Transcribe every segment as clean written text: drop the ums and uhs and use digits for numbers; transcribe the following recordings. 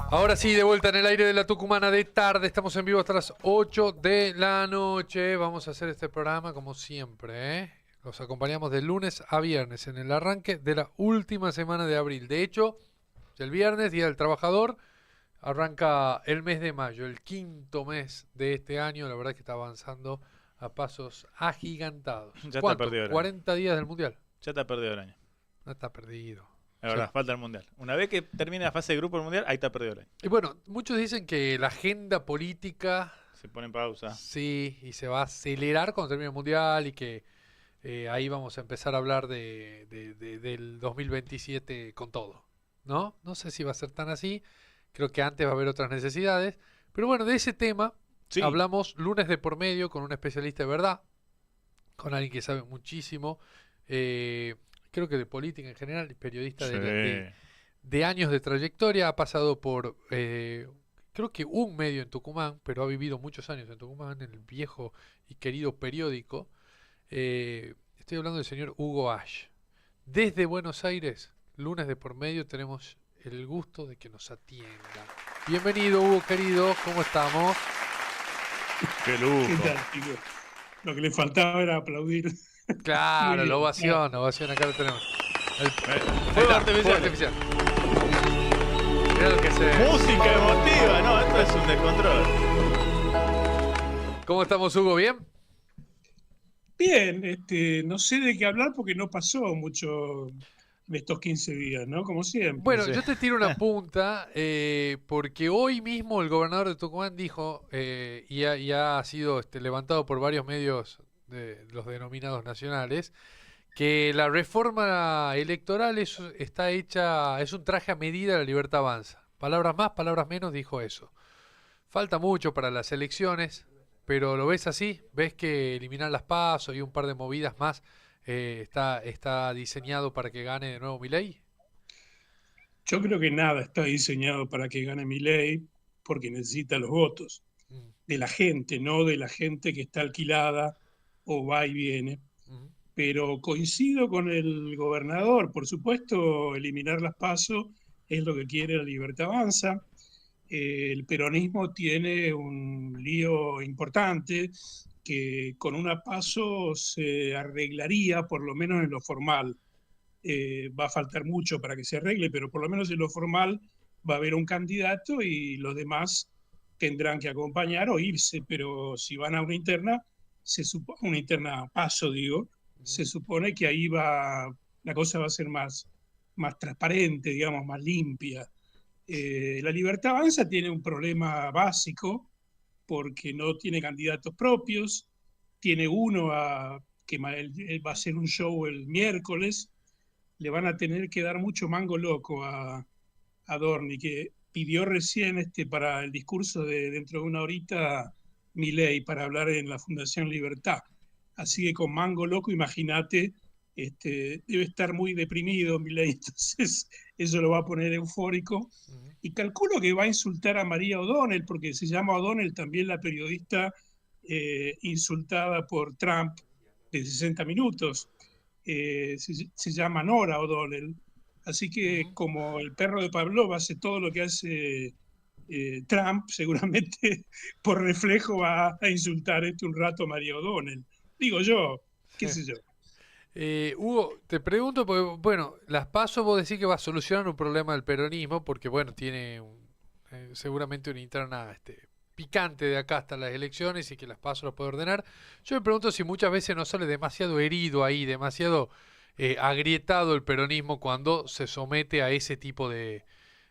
Ahora sí, de vuelta en el aire de la Tucumana de tarde. Estamos en vivo hasta las 8 de la noche. Vamos a hacer este programa como siempre, ¿eh? Los acompañamos de lunes a viernes en el arranque de la última semana de abril. De hecho, el viernes, Día del Trabajador, arranca el mes de mayo, el quinto mes de este año. La verdad es que está avanzando a pasos agigantados. Ya ¿Cuánto? está perdido el año. 40 días del Mundial. Ya está perdido el año. No está perdido. La verdad, falta el Mundial. Una vez que termine la fase de grupo del Mundial, ahí está perdido el año. Y bueno, muchos dicen que la agenda política Se pone en pausa. sí, y se va a acelerar cuando termine el Mundial y que ahí vamos a empezar a hablar del 2027 con todo, ¿no? No sé si va a ser tan así, creo que antes va a haber otras necesidades, pero bueno, de ese tema Sí. hablamos lunes de por medio con un especialista de verdad, con alguien que sabe muchísimo, creo que de política en general, periodista de años de trayectoria, ha pasado por, creo que un medio en Tucumán, pero ha vivido muchos años en Tucumán, en el viejo y querido periódico. Estoy hablando del señor Hugo Ash. Desde Buenos Aires, lunes de por medio, tenemos el gusto de que nos atienda. Bienvenido, Hugo, querido, ¿cómo estamos? ¡Qué lujo! ¿Qué tal, chicos? Lo que le faltaba era aplaudir. Claro, Muy la bien. ovación, acá lo tenemos. Fuego artificial. Mirá lo que se... Música emotiva, no, esto es un descontrol. ¿Cómo estamos, Hugo? ¿Bien? Bien, no sé de qué hablar porque no pasó mucho en estos 15 días, ¿no? Como siempre. Bueno, Sí. yo te tiro una punta, porque hoy mismo el gobernador de Tucumán dijo, y ha sido levantado por varios medios de los denominados nacionales, que la reforma electoral está hecha, es un traje a medida de la Libertad Avanza. Palabras más, palabras menos, dijo eso. Falta mucho para las elecciones, pero ¿lo ves así? ¿Ves que eliminar las PASO y un par de movidas más está diseñado para que gane de nuevo Milei? Yo creo que nada está diseñado para que gane Milei porque necesita los votos Mm, de la gente, no de la gente que está alquilada o va y viene. mm, Pero coincido con el gobernador, por supuesto, eliminar las PASO es lo que quiere la Libertad Avanza. El peronismo tiene un lío importante que con una PASO se arreglaría, por lo menos en lo formal. Va a faltar mucho para que se arregle, pero por lo menos en lo formal va a haber un candidato y los demás tendrán que acompañar o irse, pero si van a una interna, una interna PASO, digo, se supone que ahí la cosa va a ser más transparente, digamos, más limpia. La Libertad Avanza tiene un problema básico porque no tiene candidatos propios, tiene uno que va a hacer un show el miércoles, le van a tener que dar mucho mango loco a Dorni, que pidió recién para el discurso de dentro de una horita Milei para hablar en la Fundación Libertad. Así que con mango loco, imagínate, debe estar muy deprimido Milei, entonces eso lo va a poner eufórico. mm. Y calculo que va a insultar a María O'Donnell, porque se llama O'Donnell también la periodista insultada por Trump de 60 minutos. Se llama Nora O'Donnell. Así que como el perro de Pavlov hace todo lo que hace Trump, seguramente por reflejo va a insultar un rato a María O'Donnell. Digo yo, qué sé yo. Hugo, te pregunto, porque, bueno, las PASO vos decís que va a solucionar un problema del peronismo, porque, bueno, tiene seguramente una interna picante de acá hasta las elecciones y que las PASO lo puede ordenar. Yo me pregunto si muchas veces no sale demasiado herido ahí, demasiado agrietado el peronismo cuando se somete a ese tipo de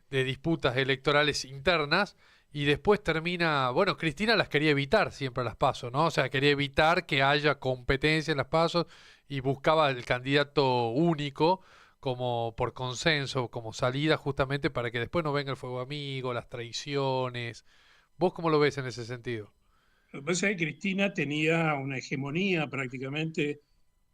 disputas electorales internas y después termina, bueno, Cristina las quería evitar siempre a las PASO, ¿no? O sea, quería evitar que haya competencia en las PASO y buscaba el candidato único como por consenso, como salida justamente para que después no venga el fuego amigo, las traiciones. ¿Vos cómo lo ves en ese sentido? Lo que pasa es que Cristina tenía una hegemonía prácticamente,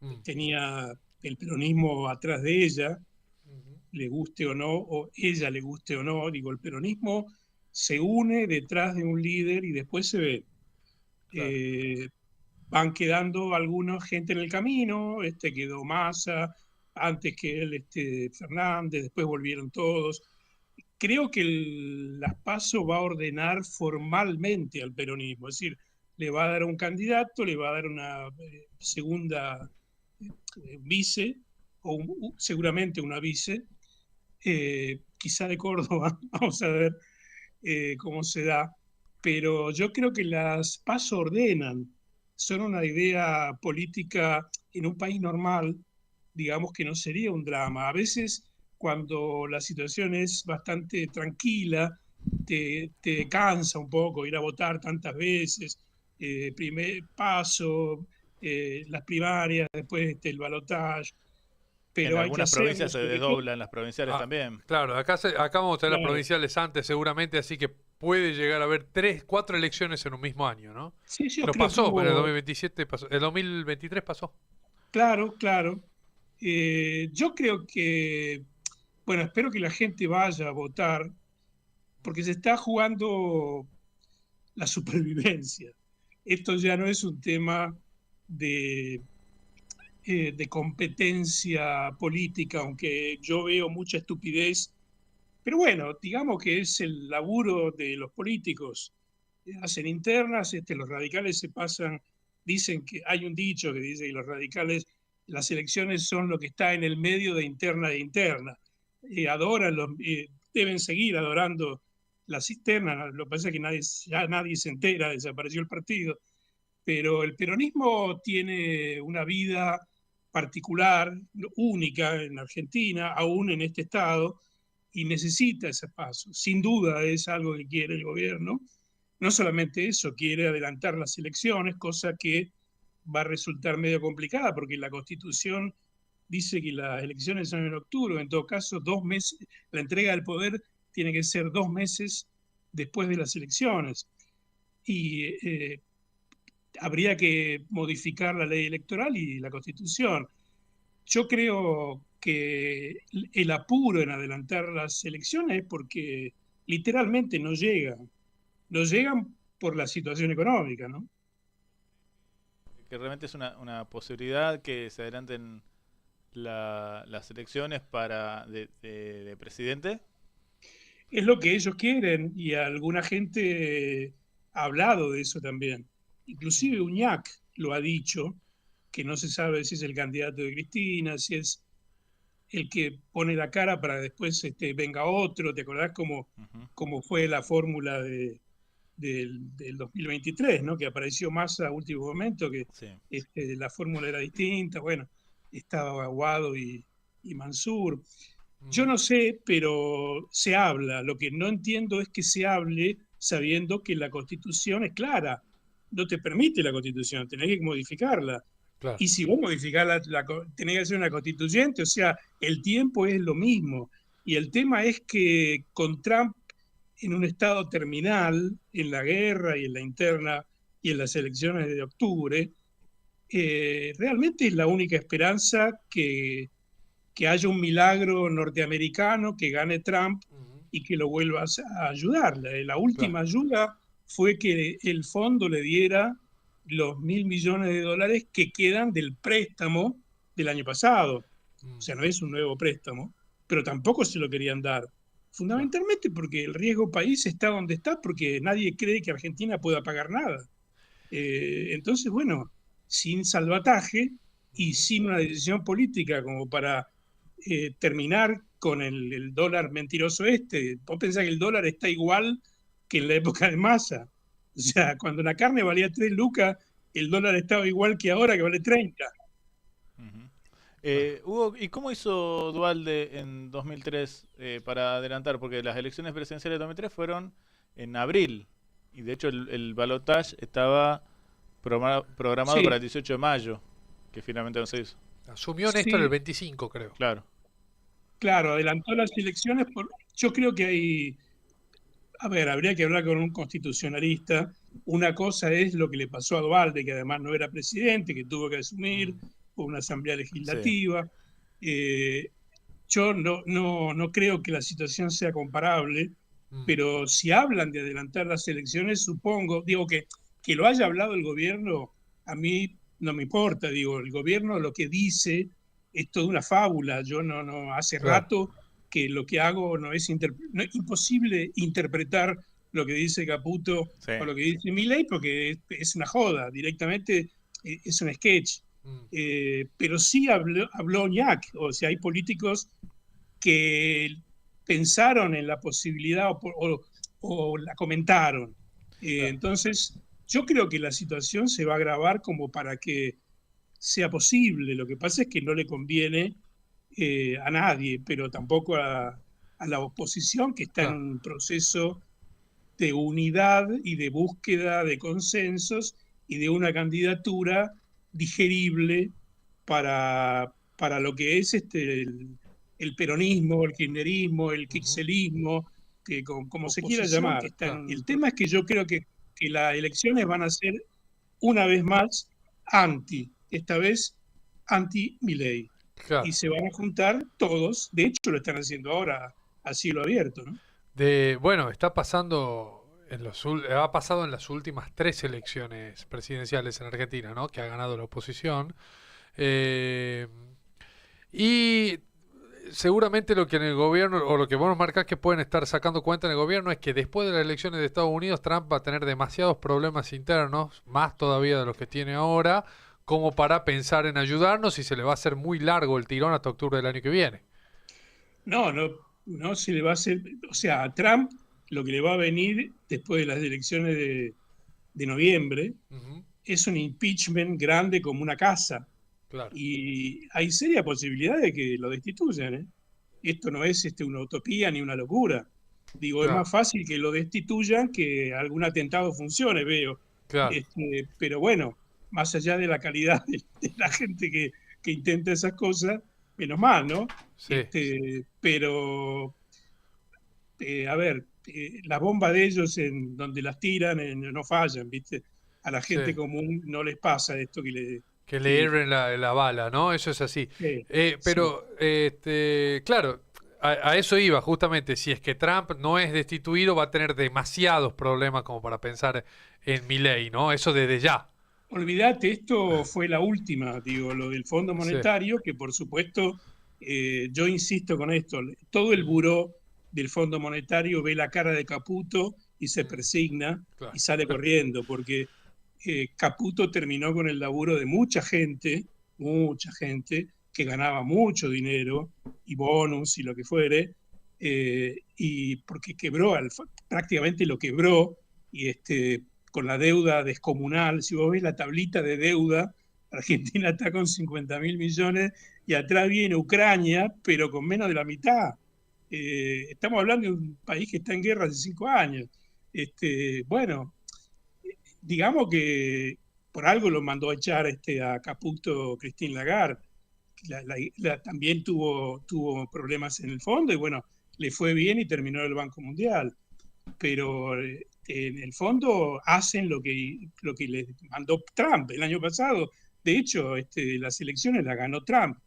Mm. tenía el peronismo atrás de ella, Ujú. le guste o no, o ella le guste o no. Digo, el peronismo se une detrás de un líder y después se ve. Claro. Eh, Van quedando alguna gente en el camino, quedó Massa, antes que él Fernández, después volvieron todos. Creo que las PASO va a ordenar formalmente al peronismo, es decir, le va a dar un candidato, le va a dar una segunda vice, o seguramente una vice, quizá de Córdoba, vamos a ver cómo se da, pero yo creo que las PASO ordenan, son una idea política en un país normal, digamos que no sería un drama. A veces cuando la situación es bastante tranquila, te cansa un poco ir a votar tantas veces, primer paso, las primarias, después el balotaje, En pero hay que algunas hacerlo, provincias se sobre todo. desdoblan las provinciales Ah, también. claro, acá vamos a tener las Claro. provinciales antes seguramente, así que puede llegar a haber tres, cuatro elecciones en un mismo año, ¿no? Sí, yo Pero creo que pasó, en el hubo, 2027 pasó, el 2023 pasó. claro, claro. Yo creo que, bueno, espero que la gente vaya a votar, porque se está jugando la supervivencia. Esto ya no es un tema de, de competencia política, aunque yo veo mucha estupidez, pero bueno, digamos que es el laburo de los políticos. Hacen internas, los radicales se pasan, dicen que hay un dicho que dice que los radicales, las elecciones son lo que está en el medio de interna e interna. Adoran, deben seguir adorando la cisterna, lo que pasa es que ya nadie se entera, desapareció el partido, pero el peronismo tiene una vida particular, única en Argentina, aún en este estado, y necesita ese paso. Sin duda es algo que quiere el gobierno. No solamente eso, quiere adelantar las elecciones, cosa que va a resultar medio complicada, porque la Constitución dice que las elecciones son en octubre, en todo caso, 2 meses, la entrega del poder tiene que ser 2 meses después de las elecciones. Y habría que modificar la ley electoral y la Constitución. Yo creo que el apuro en adelantar las elecciones es porque literalmente no llegan por la situación económica, ¿no? Que realmente es una posibilidad que se adelanten las elecciones de presidente. Es lo que ellos quieren y alguna gente ha hablado de eso también. Inclusive Mm. Uñac lo ha dicho, que no se sabe si es el candidato de Cristina, si es el que pone la cara para después venga otro. ¿Te acordás Ujú. cómo fue la fórmula del 2023, ¿no? Que apareció Massa a último momento, que Sí. la fórmula era distinta, bueno, estaba Aguado y Mansur. Yo Ujú. no sé, pero se habla. Lo que no entiendo es que se hable sabiendo que la Constitución es clara. No te permite la Constitución, tenés que modificarla. Claro. Y si vos modificás tenés que hacer una constituyente, o sea, el tiempo es lo mismo. Y el tema es que con Trump en un estado terminal, en la guerra y en la interna y en las elecciones de octubre, realmente es la única esperanza que haya un milagro norteamericano, que gane Trump Ujú. y que lo vuelvas a ayudar. La Claro. última ayuda fue que el fondo le diera los $1.000 millones que quedan del préstamo del año pasado. O Mm. sea, no es un nuevo préstamo, pero tampoco se lo querían dar. Claro. Fundamentalmente porque el riesgo país está donde está, porque nadie cree que Argentina pueda pagar nada. Entonces, bueno, sin salvataje y Ujú. sin una decisión política como para terminar con dólar mentiroso. Vos pensás que el dólar está igual que en la época de Massa. O sea, cuando la carne valía 3 lucas, el dólar estaba igual que ahora, que vale 30. Hugo, ¿y cómo hizo Duhalde en 2003 para adelantar? Porque las elecciones presidenciales de 2003 fueron en abril. Y de hecho el balotaje estaba programado para Sí, el 18 de mayo, que finalmente no se hizo. Asumió Néstor el sí, 25, creo. Claro. claro, adelantó las elecciones. Yo creo que hay, a ver, habría que hablar con un constitucionalista. Una cosa es lo que le pasó a Duhalde, que además no era presidente, que tuvo que asumir Mm, por una asamblea Sí. legislativa. Eh, yo no creo que la situación sea comparable, mm, pero si hablan de adelantar las elecciones, supongo, digo que lo haya hablado el gobierno, a mí no me importa, digo, el gobierno lo que dice es toda una fábula. Yo hace claro, rato que lo que hago no es imposible interpretar lo que dice Caputo Sí. o lo que dice Milei, porque es una joda, directamente es un sketch. mm, Pero sí habló Ñac, o sea, hay políticos que pensaron en la posibilidad o la comentaron. claro, Entonces, yo creo que la situación se va a agravar como para que sea posible. Lo que pasa es que no le conviene a nadie, pero tampoco a la oposición, que está en claro. un proceso de unidad y de búsqueda de consensos y de una candidatura digerible para lo que es el peronismo, el kirchnerismo, el Ujú, kirchnerismo, que como se quiera oposición que llamar. está en Y el un... tema es que yo creo que las elecciones van a ser una vez más esta vez anti-Milei. Y Claro. se van a juntar todos, de hecho lo están haciendo ahora a cielo abierto, ¿no? Bueno, está pasando ha pasado en las últimas tres elecciones presidenciales en Argentina, ¿no? Que ha ganado la oposición. Eh, y seguramente lo que en el gobierno, o lo que vos nos marcás que pueden estar sacando cuenta en el gobierno, es que después de las elecciones de Estados Unidos, Trump va a tener demasiados problemas internos, más todavía de los que tiene ahora, como para pensar en ayudarnos y se le va a hacer muy largo el tirón hasta octubre del año que viene. No se le va a hacer, o sea, a Trump lo que le va a venir después de las elecciones de noviembre Ujú, es un impeachment grande como una casa claro, y hay seria posibilidad de que lo destituyan, ¿eh? Esto no es una utopía ni una locura. Digo, es claro, más fácil que lo destituyan que algún atentado funcione, veo. claro, Pero bueno, más allá de la calidad de la gente que intenta esas cosas, menos mal, ¿no? sí, Pero, a ver, las bombas de ellos en donde las tiran no fallan, ¿viste? A la gente sí. común no les pasa esto Que le que hierven la bala, ¿no? Eso es así. sí. Pero, claro, a eso iba justamente. Si es que Trump no es destituido, va a tener demasiados problemas como para pensar en Milei, ¿no? Eso desde ya. Olvídate, esto fue la última, digo, lo del Fondo Sí. Monetario, que por supuesto, yo insisto con esto, todo el Mm, buró del Fondo Monetario ve la cara de Caputo y se mm, persigna y claro. sale corriendo, porque Caputo terminó con el laburo de mucha gente que ganaba mucho dinero y bonus y lo que fuere, y porque prácticamente lo quebró, y con la deuda descomunal. Si vos ves la tablita de deuda, Argentina está con 50.000 millones y atrás viene Ucrania, pero con menos de la mitad. Estamos hablando de un país que está en guerra hace 5 años. Bueno, digamos que por algo lo mandó a echar a Caputo Christine Lagarde. También tuvo problemas en el fondo y bueno, le fue bien y terminó el Banco Mundial, pero en el fondo hacen lo que les mandó Trump el año pasado. De hecho, las elecciones las ganó Trump.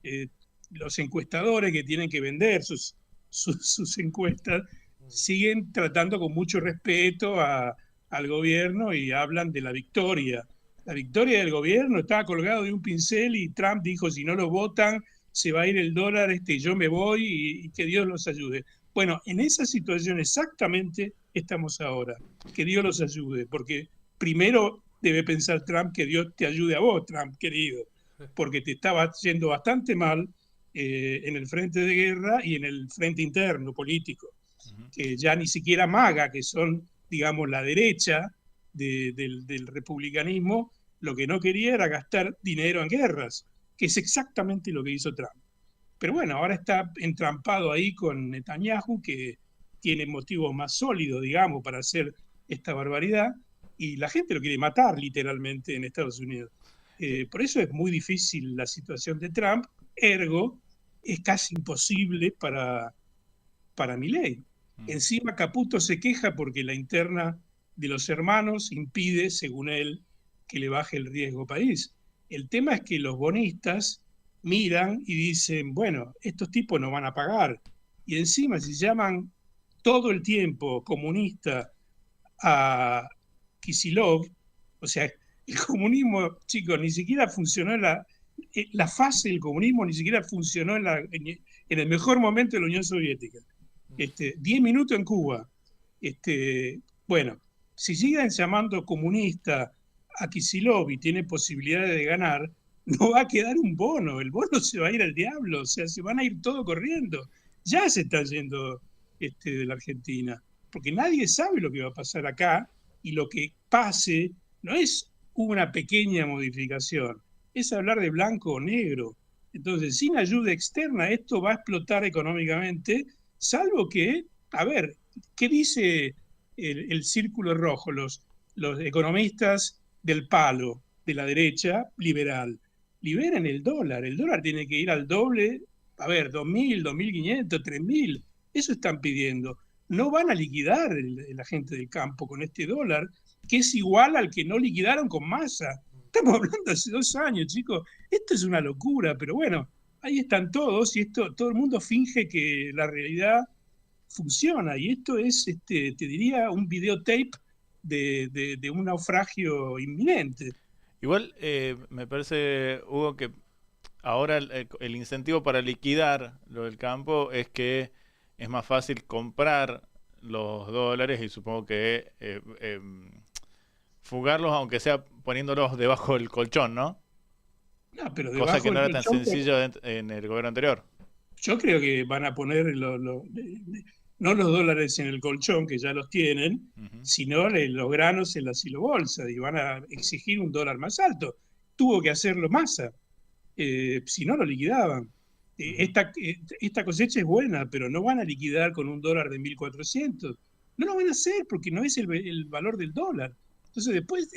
Eh, los encuestadores que tienen que vender sus encuestas Mm, siguen tratando con mucho respeto al gobierno y hablan de la victoria. La victoria del gobierno estaba colgado de un pincel y Trump dijo, si no lo votan, se va a ir el dólar, yo me voy y que Dios los ayude. Bueno, en esa situación exactamente estamos ahora. Que Dios los ayude, porque primero debe pensar Trump que Dios te ayude a vos, Trump, querido, porque te estaba yendo bastante mal en el frente de guerra y en el frente interno político, Ujú. que ya ni siquiera MAGA, que son, digamos, la derecha, del republicanismo lo que no quería era gastar dinero en guerras, que es exactamente lo que hizo Trump. Pero bueno, ahora está entrampado ahí con Netanyahu, que tiene motivos más sólidos, digamos, para hacer esta barbaridad, y la gente lo quiere matar literalmente en Estados Unidos. Por eso es muy difícil la situación de Trump, ergo es casi imposible para Milei. Encima Caputo se queja porque la interna de los hermanos impide, según él, que le baje el riesgo país. El tema es que los bonistas miran y dicen, bueno, estos tipos no van a pagar. Y encima si llaman todo el tiempo comunista a Kicillof, o sea, el comunismo, chicos, ni siquiera funcionó la fase del comunismo, ni siquiera funcionó en el mejor momento de la Unión Soviética. 10 minutos en Cuba. Bueno, si siguen llamando comunista a Kicillof y tiene posibilidades de ganar, no va a quedar un bono, el bono se va a ir al diablo, o sea, se van a ir todos corriendo. Ya se está yendo de la Argentina, porque nadie sabe lo que va a pasar acá, y lo que pase no es una pequeña modificación, es hablar de blanco o negro. Entonces, sin ayuda externa, esto va a explotar económicamente, salvo que, a ver, ¿qué dice el círculo rojo, los economistas del palo, de la derecha liberal? Liberen el dólar tiene que ir al doble, a ver, 2.000, 2.500, 3.000, eso están pidiendo. No van a liquidar la gente del campo con este dólar, que es igual al que no liquidaron con Massa. Estamos hablando hace 2 años, chicos. Esto es una locura, pero bueno, ahí están todos y todo el mundo finge que la realidad funciona. Y esto es, te diría, un videotape de un naufragio inminente. Igual me parece, Hugo, que ahora el incentivo para liquidar lo del campo es que es más fácil comprar los dólares y supongo que fugarlos, aunque sea poniéndolos debajo del colchón, ¿no? No, pero Cosa que no era tan colchón, sencillo en el gobierno anterior. yo creo que van a poner no los dólares en el colchón, que ya los tienen, sino los granos en la silobolsa, y van a exigir un dólar más alto. Tuvo que hacerlo Massa, si no lo liquidaban. Esta cosecha es buena, pero no van a liquidar con un dólar de 1.400. No lo van a hacer porque no es el valor del dólar. Entonces después,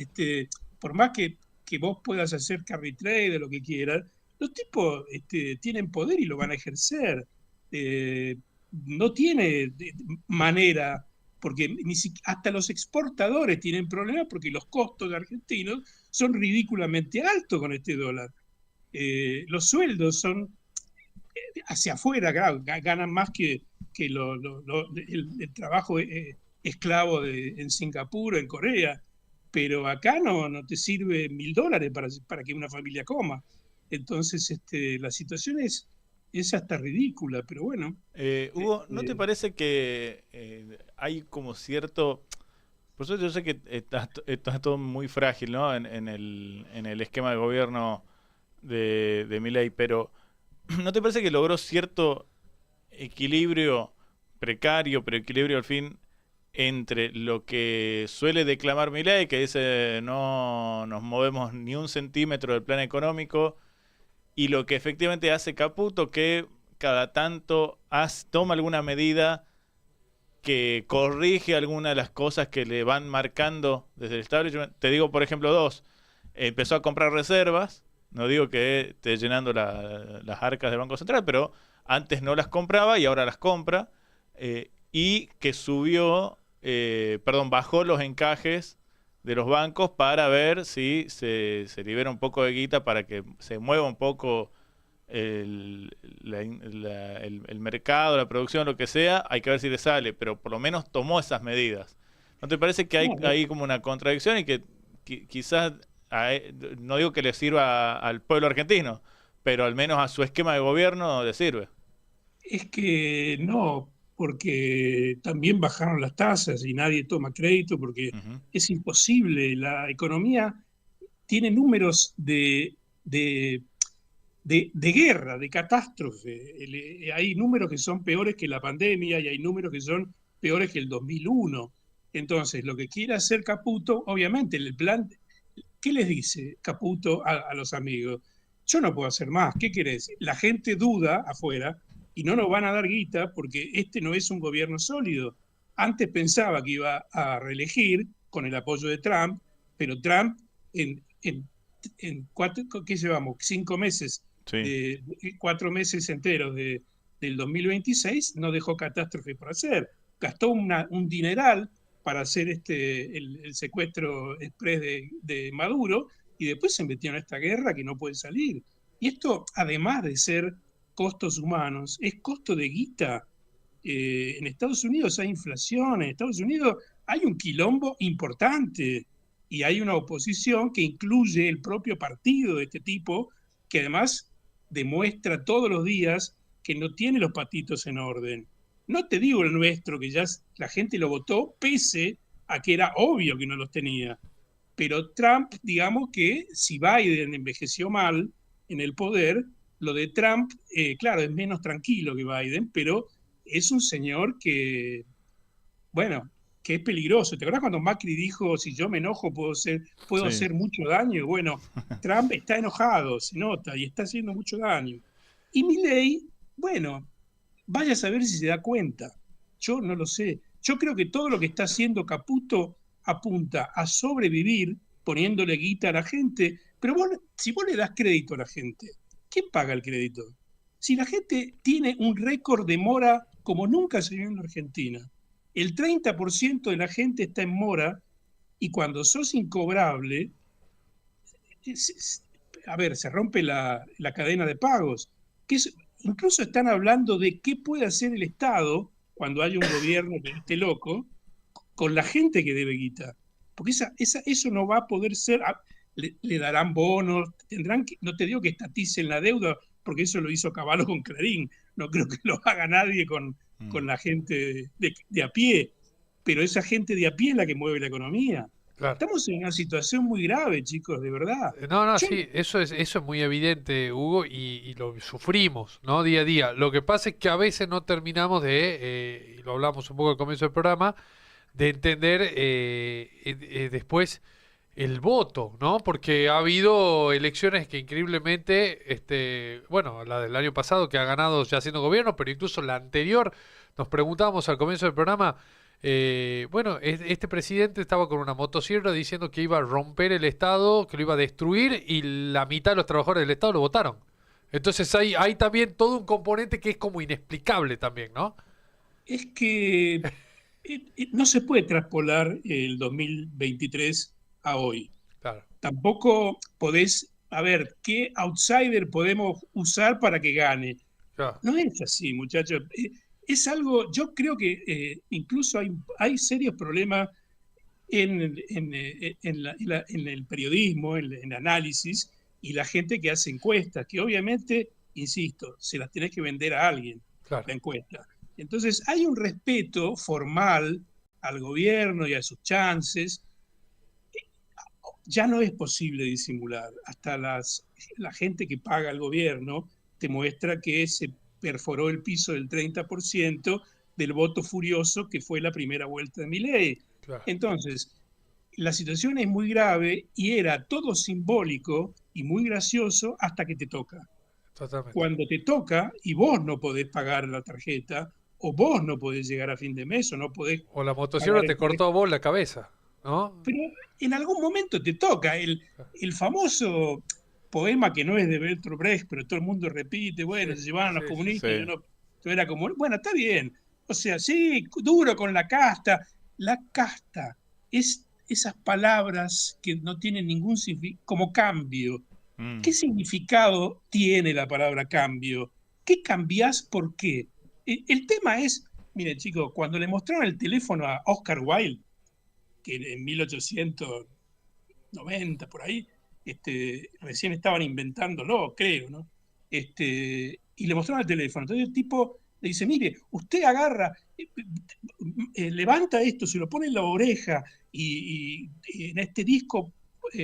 por más que vos puedas hacer carry trade o lo que quieras, los tipos tienen poder y lo van a ejercer. No tiene manera, porque hasta los exportadores tienen problemas porque los costos argentinos son ridículamente altos con este dólar. Los sueldos son hacia afuera, claro, ganan más que el trabajo esclavo en Singapur o en Corea, pero acá no te sirve $1.000 para que una familia coma. Entonces, la situación es hasta ridícula, pero bueno. Hugo, ¿no te parece que hay como cierto... Por eso yo sé que está todo muy frágil, ¿no? En el esquema de gobierno de Milei, pero ¿no te parece que logró cierto equilibrio precario, pero equilibrio al fin, entre lo que suele declamar Milei, que dice no nos movemos ni un centímetro del plan económico, y lo que efectivamente hace Caputo, que cada tanto toma alguna medida que corrige alguna de las cosas que le van marcando desde el establishment? Te digo, por ejemplo, dos. Empezó a comprar reservas. No digo que esté llenando las arcas del Banco Central, pero antes no las compraba y ahora las compra. Y que bajó los encajes de los bancos para ver si se libera un poco de guita para que se mueva un poco el mercado, la producción, lo que sea. Hay que ver si le sale, pero por lo menos tomó esas medidas. ¿No te parece que hay como una contradicción y que quizás, no digo que le sirva al pueblo argentino, pero al menos a su esquema de gobierno le sirve? Es que no, porque también bajaron las tasas y nadie toma crédito porque es imposible. La economía tiene números de guerra, de catástrofe. Hay números que son peores que la pandemia y hay números que son peores que el 2001. Entonces, lo que quiere hacer Caputo, obviamente, el plan, ¿qué les dice Caputo a los amigos? Yo no puedo hacer más, ¿qué querés? La gente duda afuera y no nos van a dar guita porque este no es un gobierno sólido. Antes pensaba que iba a reelegir con el apoyo de Trump, pero Trump en ¿qué llevamos? 5 meses, Sí. 4 meses enteros del 2026 no dejó catástrofe por hacer. Gastó un dineral para hacer el secuestro express de Maduro y después se metió en esta guerra que no puede salir. Y esto, además de ser costos humanos, es costo de guita. En Estados Unidos hay inflación, en Estados Unidos hay un quilombo importante y hay una oposición que incluye el propio partido de este tipo, que además demuestra todos los días que no tiene los patitos en orden. No te digo el nuestro, que ya la gente lo votó, pese a que era obvio que no los tenía. Pero Trump, digamos que si Biden envejeció mal en el poder, lo de Trump, claro, es menos tranquilo que Biden, pero es un señor que, bueno, que es peligroso. ¿Te acuerdas cuando Macri dijo, si yo me enojo puedo Sí. hacer mucho daño? Bueno, Trump está enojado, se nota, y está haciendo mucho daño. Y Milei, bueno, vaya a saber si se da cuenta. Yo no lo sé. Yo creo que todo lo que está haciendo Caputo apunta a sobrevivir poniéndole guita a la gente, pero si vos le das crédito a la gente, ¿quién paga el crédito? Si la gente tiene un récord de mora como nunca se vio en la Argentina, el 30% de la gente está en mora y cuando sos incobrable, a ver, se rompe la cadena de pagos. Incluso están hablando de qué puede hacer el Estado cuando haya un gobierno que esté loco con la gente que debe guita. Porque eso no va a poder ser. Le darán bonos, no te digo que estaticen la deuda, porque eso lo hizo Cavallo con Clarín. No creo que lo haga nadie con la gente de a pie. Pero esa gente de a pie es la que mueve la economía. Claro. Estamos en una situación muy grave, chicos, de verdad. No, Yo, sí, eso es muy evidente, Hugo, y lo sufrimos, ¿no? Día a día. Lo que pasa es que a veces no terminamos y lo hablamos un poco al comienzo del programa, de entender después el voto, ¿no? Porque ha habido elecciones que increíblemente, bueno, la del año pasado que ha ganado ya siendo gobierno, pero incluso la anterior, nos preguntábamos al comienzo del programa, bueno, este presidente estaba con una motosierra diciendo que iba a romper el Estado, que lo iba a destruir y la mitad de los trabajadores del Estado lo votaron. Entonces hay también todo un componente que es como inexplicable también, ¿no? es que no se puede traspolar el 2023 a hoy. Claro, Tampoco podés, a ver, ¿qué outsider podemos usar para que gane? claro. No es así, muchachos. Es algo, yo creo que incluso hay serios problemas en el periodismo, en el análisis, y la gente que hace encuestas, que obviamente, insisto, se las tenés que vender a alguien, Claro. la encuesta. Entonces, hay un respeto formal al gobierno y a sus chances. Ya no es posible disimular. Hasta la gente que paga al gobierno te muestra que se perforó el piso del 30% del voto furioso que fue la primera vuelta de Milei. Claro, Entonces, la situación es muy grave y era todo simbólico y muy gracioso hasta que te toca. totalmente. Cuando te toca y vos no podés pagar la tarjeta, o vos no podés llegar a fin de mes, o no podés O la motosierra pagar te el cortó a teléfono, vos la cabeza, ¿no? pero en algún momento te toca. El famoso poema que no es de Bertolt Brecht, pero todo el mundo repite, Sí, bueno, se llevaban a los sí, sí. comunistas, Sí. yo era como, bueno, está bien. O sea, sí, duro con la casta. La casta es esas palabras que no tienen ningún significado, como cambio. ¿Qué Mm. significado tiene la palabra cambio? ¿Qué cambiás? ¿Por qué? El tema es, miren chicos, cuando le mostraron el teléfono a Oscar Wilde, que en 1890 por ahí, recién estaban inventándolo, creo, ¿no? Y le mostraron el teléfono. Entonces el tipo le dice, mire, usted agarra, levanta esto, se lo pone en la oreja y en este disco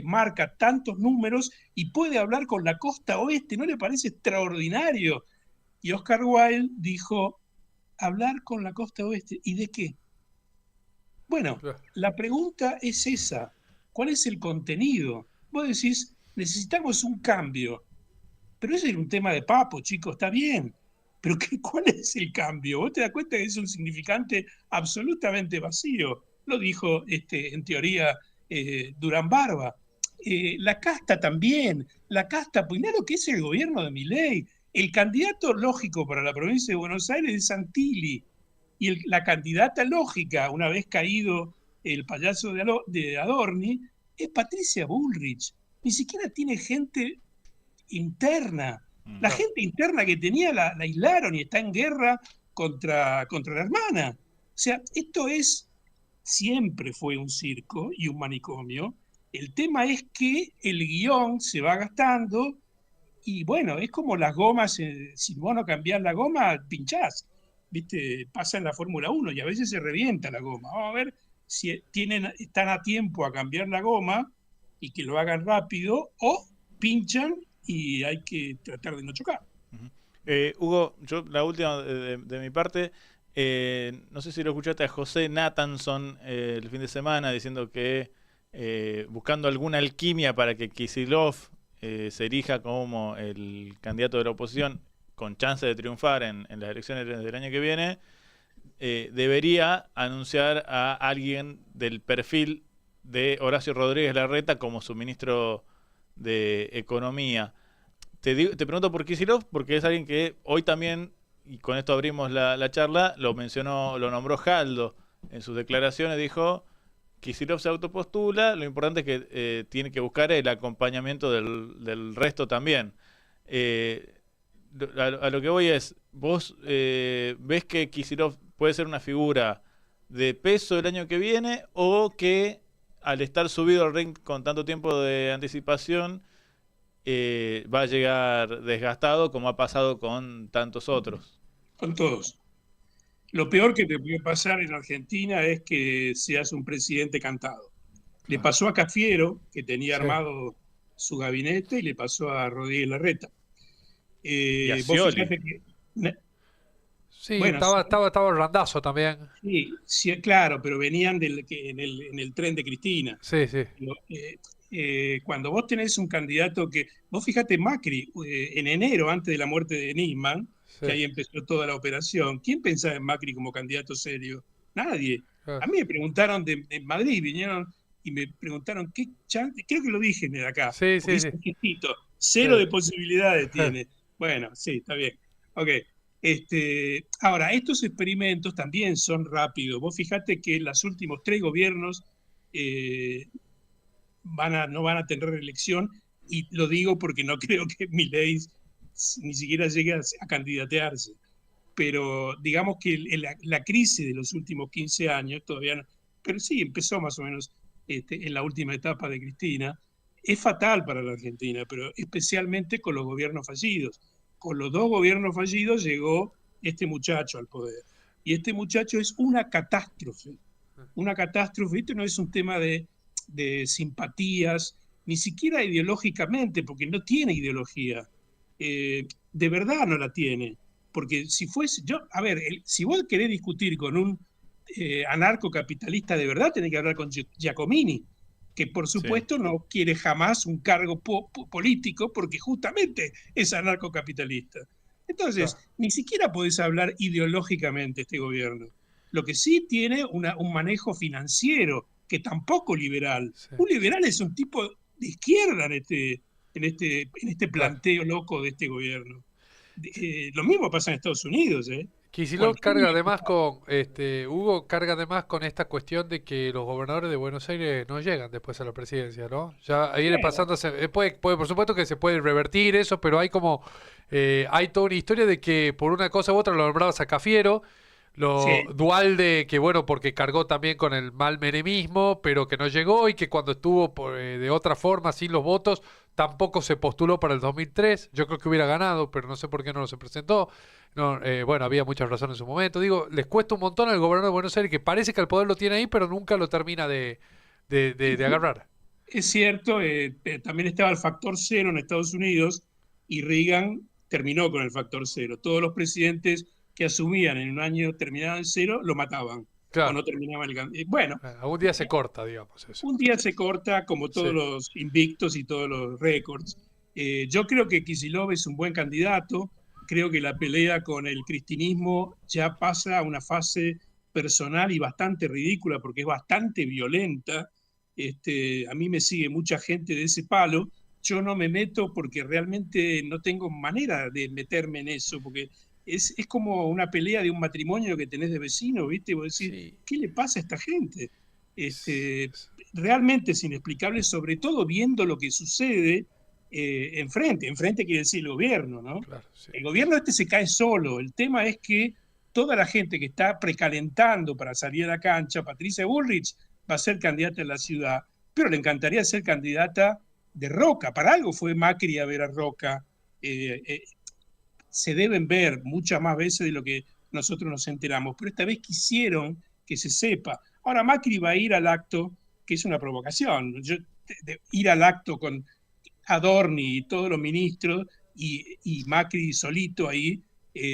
marca tantos números y puede hablar con la costa oeste. ¿No le parece extraordinario? Y Oscar Wilde dijo, hablar con la costa oeste. ¿Y de qué? Bueno, Claro. la pregunta es esa. ¿Cuál es el contenido? Vos decís, necesitamos un cambio. Pero ese es un tema de papo, chicos, está bien. Pero ¿cuál es el cambio? Vos te das cuenta que es un significante absolutamente vacío. Lo dijo, en teoría, Durán Barba. La casta también. La casta, pues mirá lo que es el gobierno de Milei. El candidato lógico para la provincia de Buenos Aires es Santilli. Y la candidata lógica, una vez caído el payaso de Adorni, es Patricia Bullrich. Ni siquiera tiene gente interna. La Claro. gente interna que tenía la aislaron y está en guerra contra la hermana. O sea, siempre fue un circo y un manicomio. El tema es que el guión se va gastando y bueno, es como las gomas, si vos no cambiás la goma, pinchás. ¿Viste? Pasa en la Fórmula 1 y a veces se revienta la goma. Vamos a ver si están a tiempo a cambiar la goma y que lo hagan rápido o pinchan y hay que tratar de no chocar. Ujú. Hugo, yo la última de mi parte, no sé si lo escuchaste a José Nathanson el fin de semana diciendo que buscando alguna alquimia para que Kicillof se erija como el candidato de la oposición con chance de triunfar en las elecciones del año que viene, debería anunciar a alguien del perfil de Horacio Rodríguez Larreta como su ministro de Economía. Te pregunto por Kicillof porque es alguien que hoy también, y con esto abrimos la charla, lo nombró Jaldo en sus declaraciones, dijo, Kicillof se autopostula, lo importante es que tiene que buscar el acompañamiento del resto también. A lo que voy es, ¿vos ves que Kicillof puede ser una figura de peso el año que viene o que al estar subido al ring con tanto tiempo de anticipación va a llegar desgastado como ha pasado con tantos otros? Con todos. Lo peor que te puede pasar en Argentina es que seas un presidente cantado. Le Claro. pasó a Cafiero, que tenía Sí. armado su gabinete, y le pasó a Rodríguez Larreta. Y a Vos Scioli. fíjate que, Sí, bueno, estaba Randazo también. sí, sí, claro, pero venían en el tren de Cristina. Sí, sí. Cuando vos tenés un candidato vos fíjate Macri, en enero, antes de la muerte de Nisman, Sí. que ahí empezó toda la operación, ¿quién pensaba en Macri como candidato serio? Nadie. Claro. A mí me preguntaron de Madrid, vinieron y me preguntaron qué chance, creo que lo dije de acá, Sí, porque sí, hice sí. un gestito, cero Sí. de posibilidades tiene. Bueno, sí, está bien. Ok. Ahora, estos experimentos también son rápidos. Vos fíjate que los últimos 3 gobiernos eh, no van a tener reelección, y lo digo porque no creo que Milei ni siquiera llegue a candidatearse. Pero digamos que la crisis de los últimos 15 años todavía no, pero sí empezó más o menos en la última etapa de Cristina, es fatal para la Argentina, pero especialmente con los gobiernos fallidos. Con los 2 gobiernos fallidos llegó este muchacho al poder. Y este muchacho es una catástrofe. Una catástrofe, esto no es un tema de simpatías, ni siquiera ideológicamente, porque no tiene ideología. De verdad no la tiene. Porque si fuese, a ver, si vos querés discutir con un anarcocapitalista de verdad, tenés que hablar con Giacomini, que por Sí. supuesto no quiere jamás un cargo político porque justamente es anarcocapitalista. Entonces, Claro. ni siquiera podés hablar ideológicamente este gobierno. Lo que sí tiene un manejo financiero, que tampoco liberal. Sí. Un liberal es un tipo de izquierda en este Claro. planteo loco de este gobierno. Lo mismo pasa en Estados Unidos. Kicillof Cualquier carga además con, Hugo carga además con esta cuestión de que los gobernadores de Buenos Aires no llegan después a la presidencia, ¿no? Ya viene bueno, pasándose, por supuesto que se puede revertir eso, pero hay como, hay toda una historia de que por una cosa u otra lo nombrabas a Cafiero, sí, Dualde, que bueno, porque cargó también con el mal menemismo, pero que no llegó y que cuando estuvo de otra forma, sin los votos, tampoco se postuló para el 2003. Yo creo que hubiera ganado, pero no sé por qué no se presentó. No, bueno, había muchas razones en su momento. Digo, les cuesta un montón al gobernador de Buenos Aires, que parece que el poder lo tiene ahí, pero nunca lo termina de agarrar. es cierto. También estaba el factor cero en Estados Unidos y Reagan terminó con el factor cero. Todos los presidentes que asumían en un año terminaban en cero lo mataban. o no terminaban el bueno. Algún día se corta, digamos eso. Un día se corta, como todos Sí. los invictos y todos los récords. Yo creo que Kicillof es un buen candidato. Creo que la pelea con el cristinismo ya pasa a una fase personal y bastante ridícula porque es bastante violenta. A mí me sigue mucha gente de ese palo. Yo no me meto porque realmente no tengo manera de meterme en eso, porque es como una pelea de un matrimonio que tenés de vecino, ¿viste? Vos decís, Sí. ¿qué le pasa a esta gente? Realmente es inexplicable, sobre todo viendo lo que sucede enfrente. Enfrente quiere decir el gobierno, ¿no? Claro, sí. El gobierno se cae solo. El tema es que toda la gente que está precalentando para salir a la cancha, Patricia Bullrich va a ser candidata en la ciudad, pero le encantaría ser candidata de Roca. Para algo fue Macri a ver a Roca. Se deben ver muchas más veces de lo que nosotros nos enteramos, pero esta vez quisieron que se sepa. Ahora Macri va a ir al acto, que es una provocación, de ir al acto con Adorni y todos los ministros y Macri solito ahí.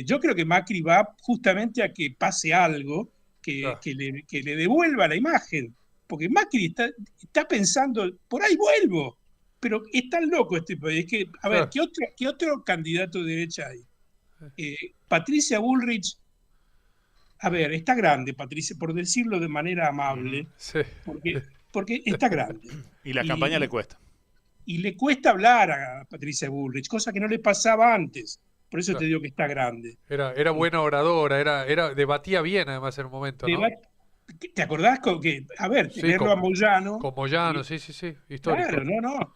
Yo creo que Macri va justamente a que pase algo que le devuelva la imagen, porque Macri está pensando, por ahí vuelvo, pero es tan loco este país que, a ver, ¿qué otro candidato de derecha hay? Patricia Bullrich, a ver, está grande Patricia, por decirlo de manera amable, Sí. porque está grande. Y la campaña le cuesta. Y le cuesta hablar a Patricia Bullrich, cosa que no le pasaba antes. Por eso te digo que está grande. Era buena oradora, debatía bien además en un momento, ¿no? ¿Te acordás que, a ver, tenerlo a Moyano? Con Moyano, sí, histórico. Claro, no,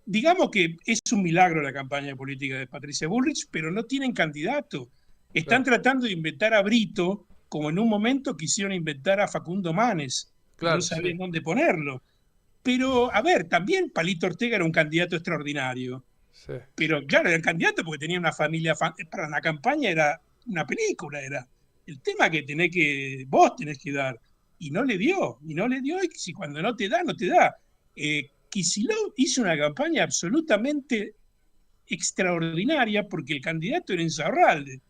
digamos que es un milagro la campaña política de Patricia Bullrich, pero no tienen candidato. Están tratando de inventar a Brito, como en un momento quisieron inventar a Facundo Manes. No sabían dónde ponerlo. Pero, a ver, también Palito Ortega era un candidato extraordinario. Sí. Pero, claro, era un candidato porque tenía una familia. Para la campaña era una película, era. El tema que vos tenés que dar. Y no le dio, y si cuando no te da, no te da. Kicillof hizo una campaña absolutamente extraordinaria porque el candidato era Insaurralde.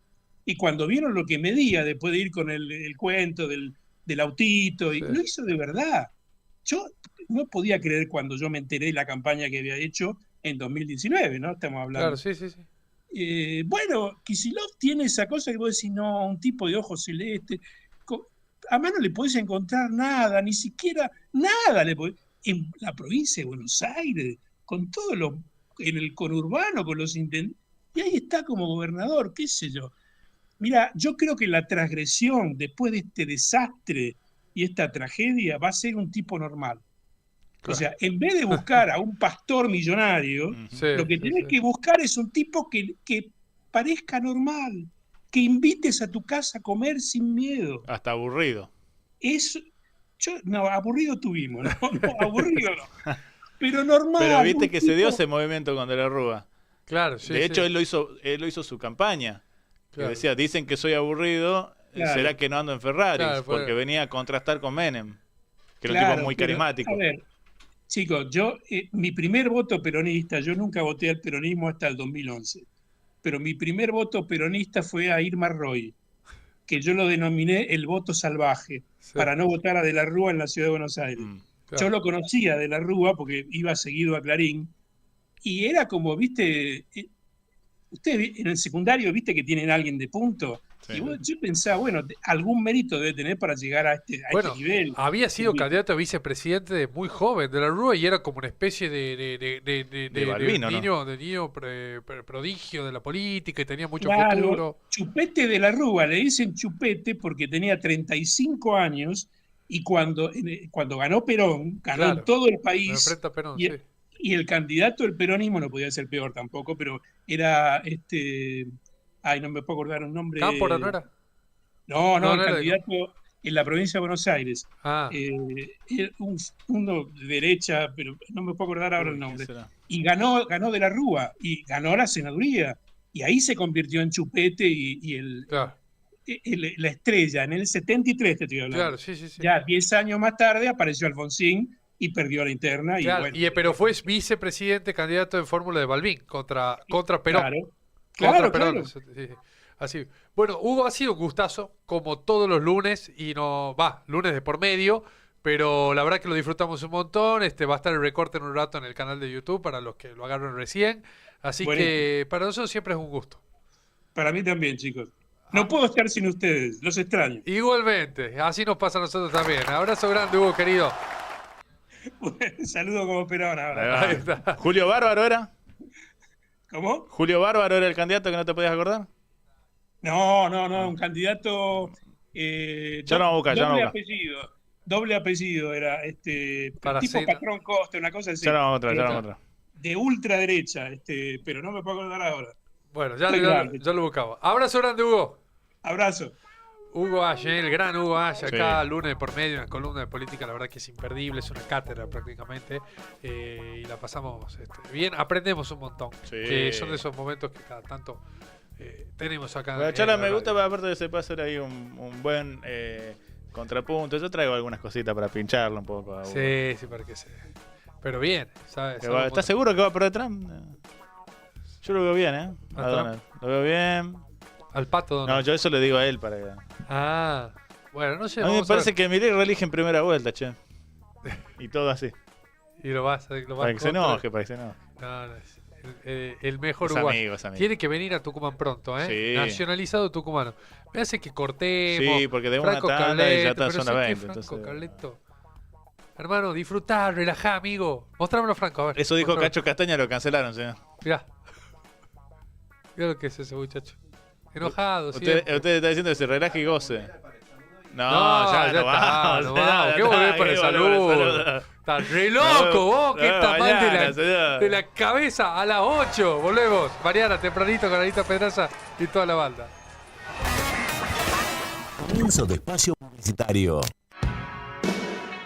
Y cuando vieron lo que medía, después de ir con el cuento del autito, y lo hizo de verdad. Yo no podía creer cuando yo me enteré de la campaña que había hecho en 2019, ¿no? Estamos hablando. Claro, sí. Bueno, Kicillof tiene esa cosa que vos decís, no, un tipo de ojos celestes. A mano le podés encontrar nada, ni siquiera nada le podés. En la provincia de Buenos Aires, con todo en el conurbano, con los intendentes, y ahí está como gobernador, qué sé yo. Mira, yo creo que la transgresión después de este desastre y esta tragedia va a ser un tipo normal. Claro. O sea, en vez de buscar a un pastor millonario, lo que tenés que buscar es un tipo que parezca normal, que invites a tu casa a comer sin miedo. Hasta aburrido. No, aburrido tuvimos, no, aburrido no. Pero normal. Pero viste que se dio ese movimiento con De la Rúa. Claro, sí. De hecho, él lo hizo su campaña. Claro. Que decía, dicen que soy aburrido, será que no ando en Ferraris, porque venía a contrastar con Menem, que era un tipo muy carismático. A ver, chicos, mi primer voto peronista, yo nunca voté al peronismo hasta el 2011, pero mi primer voto peronista fue a Irma Roy, que yo lo denominé el voto salvaje, para no votar a De la Rúa en la ciudad de Buenos Aires. Claro. Yo lo conocía De la Rúa porque iba seguido a Clarín, y era como, viste... Ustedes en el secundario, viste que tienen a alguien de punto. Sí. Y yo pensaba, bueno, algún mérito debe tener para llegar a este nivel. Había sido candidato a vicepresidente de muy joven De la Rúa y era como una especie de Balbino, niño prodigio de la política y tenía mucho claro, futuro. Chupete De la Rúa, le dicen Chupete porque tenía 35 años y cuando ganó Perón, ganó en todo el país. Enfrenta a Perón, y el candidato del peronismo no podía ser peor tampoco, pero era no me puedo acordar un nombre. ¿Cámpora no era? No, el candidato en la provincia de Buenos Aires. Uno de derecha, pero no me puedo acordar ahora el nombre. Y ganó De la Rúa, y ganó la senaduría. Y ahí se convirtió en Chupete y la estrella. En el 73 te estoy hablando. Claro, sí. Ya 10 años más tarde apareció Alfonsín y perdió la interna. Claro, pero fue vicepresidente candidato en fórmula de Balbín contra Perón. Claro. Perón. Sí. Así. Bueno, Hugo, ha sido un gustazo, como todos los lunes, y lunes de por medio, pero la verdad que lo disfrutamos un montón. Va a estar el recorte en un rato en el canal de YouTube para los que lo agarren recién. Así que para nosotros siempre es un gusto. Para mí también, chicos. No puedo estar sin ustedes, los extraño. Igualmente, así nos pasa a nosotros también. Abrazo grande, Hugo, querido. Saludo como esperaban ahora. Ahí está. ¿Julio Bárbaro era? ¿Cómo? ¿Julio Bárbaro era el candidato que no te podías acordar? No, un candidato Ya no va a buscar, ya no va a buscar. Doble apellido era Para tipo ser- Patrón Costa, una cosa así. Ya no vamos a otra. De ultraderecha, pero no me puedo acordar ahora. Bueno, ya grande. lo buscamos. Abrazo grande, Hugo. Abrazo. Hugo Aye, el gran Hugo Aye, acá Sí. lunes por medio, una columna de política, la verdad que es imperdible, es una cátedra prácticamente, y la pasamos bien, aprendemos un montón, Sí. que son de esos momentos que cada tanto tenemos acá. La en charla la me radio. gusta, pero aparte de se puede hacer ahí un buen contrapunto. Yo traigo algunas cositas para pincharlo un poco. a Hugo. Sí, para que se... Pero bien, ¿sabes? ¿Estás seguro que va a perder Trump? Yo lo veo bien, ¿eh? ¿A A Donald. Lo veo bien. Al pato No, Donald. yo eso le digo a él para que... Bueno, no sé. A mí me vamos a parece ver. que Milei reelige en primera vuelta, che. Y todo así. Y lo vas Para que se contra- enoje, para que se enoje. No, es el mejor Es uruguayo. amigo, es amigo. Tiene que venir a Tucumán pronto, ¿eh? Sí. Nacionalizado tucumano. Me hace que cortemos. Sí, porque de una Franco tanda y ya Carleto, está pero zona ¿sabes qué, 20. Franco Entonces... Carleto? Hermano, disfrutá, relajá, amigo. Mostrámelo, Franco, a ver. Eso dijo Mostrámelo. Cacho Castaña, lo cancelaron, señor. Mirá. Mirá lo que es ese muchacho. Enojado, Usted siempre. está diciendo que se relaje y goce. No, No, ya, ya no está, vamos. no vamos. ¿Qué volver para el saludo? Estás re loco vos, que estás mal mañana, señor. de la cabeza a las 8. Volvemos. Mañana, tempranito, con Anita Pedraza y toda la banda. Comienzo de espacio publicitario.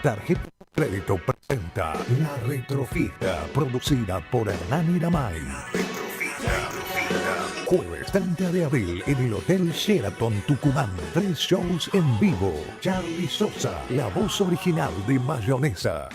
Tarjeta de Crédito presenta La Retrofiesta, producida por Hernán Iramay. Jueves 30 de abril en el Hotel Sheraton Tucumán. 3 shows en vivo. Charly Sosa, la voz original de Mayonesa.